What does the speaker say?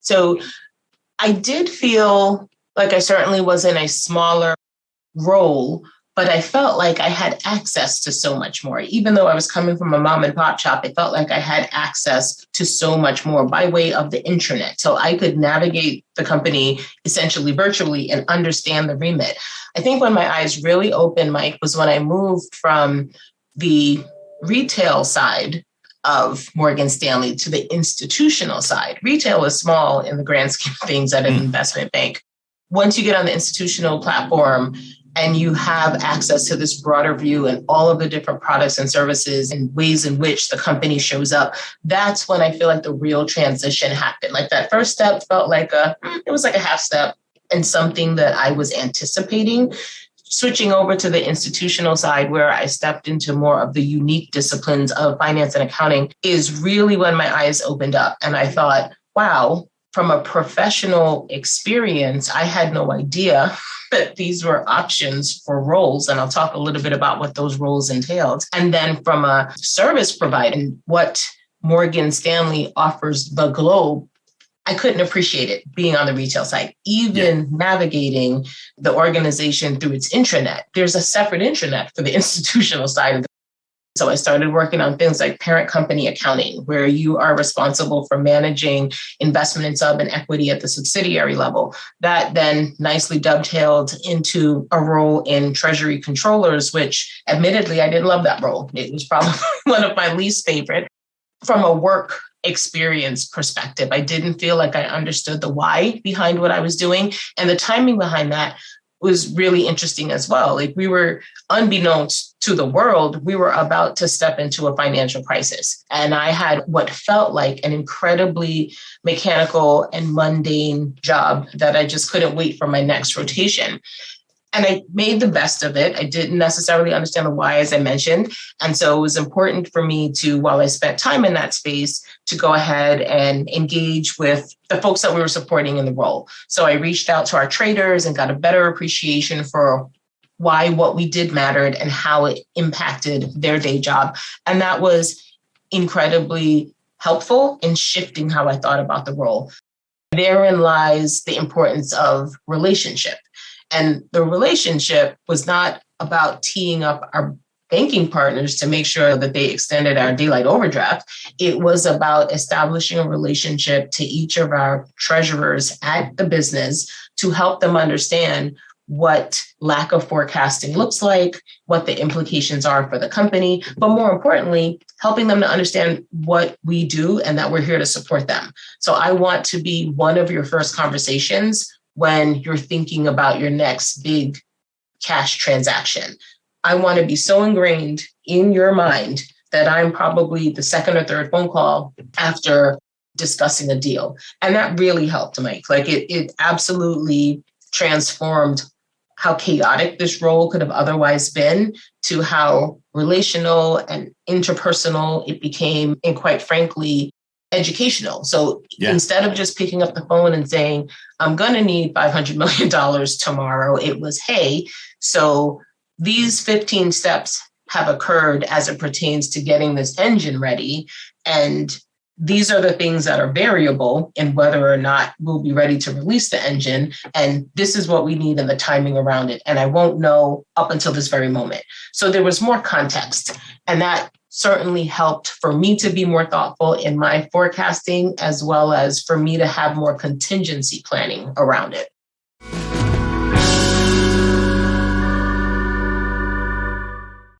So I did feel like I certainly was in a smaller role, but I felt like I had access to so much more. Even though I was coming from a mom and pop shop, it felt like I had access to so much more by way of the intranet. So I could navigate the company essentially virtually and understand the remit. I think when my eyes really opened, Mike, was when I moved from the retail side of Morgan Stanley to the institutional side. Retail is small in the grand scheme of things at an investment bank. Once you get on the institutional platform and you have access to this broader view and all of the different products and services and ways in which the company shows up, that's when I feel like the real transition happened. Like that first step felt like it was like a half step and something that I was anticipating. Switching over to the institutional side where I stepped into more of the unique disciplines of finance and accounting is really when my eyes opened up. And I thought, wow, from a professional experience, I had no idea that these were options for roles. And I'll talk a little bit about what those roles entailed. And then from a service provider, what Morgan Stanley offers the globe, I couldn't appreciate it being on the retail side, even navigating the organization through its intranet. There's a separate intranet for the institutional side of it. So I started working on things like parent company accounting, where you are responsible for managing investment in sub and equity at the subsidiary level. That then nicely dovetailed into a role in Treasury controllers, which admittedly, I didn't love that role. It was probably one of my least favorite. From a work experience perspective, I didn't feel like I understood the why behind what I was doing. And the timing behind that was really interesting as well. Like we were, unbeknownst to the world, we were about to step into a financial crisis. And I had what felt like an incredibly mechanical and mundane job that I just couldn't wait for my next rotation. And I made the best of it. I didn't necessarily understand the why, as I mentioned. And so it was important for me to, while I spent time in that space, to go ahead and engage with the folks that we were supporting in the role. So I reached out to our traders and got a better appreciation for why what we did mattered and how it impacted their day job. And that was incredibly helpful in shifting how I thought about the role. Therein lies the importance of relationship. And the relationship was not about teeing up our banking partners to make sure that they extended our daylight overdraft. It was about establishing a relationship to each of our treasurers at the business to help them understand what lack of forecasting looks like, what the implications are for the company, but more importantly, helping them to understand what we do and that we're here to support them. So I want to be one of your first conversations when you're thinking about your next big cash transaction. I want to be so ingrained in your mind that I'm probably the second or third phone call after discussing a deal. And that really helped, Mike. Like it absolutely transformed how chaotic this role could have otherwise been to how relational and interpersonal it became, and quite frankly, educational. So instead of just picking up the phone and saying, I'm going to need $500 million tomorrow, it was, hey, so these 15 steps have occurred as it pertains to getting this engine ready. And these are the things that are variable in whether or not we'll be ready to release the engine. And this is what we need and the timing around it. And I won't know up until this very moment. So there was more context. And that certainly helped for me to be more thoughtful in my forecasting, as well as for me to have more contingency planning around it.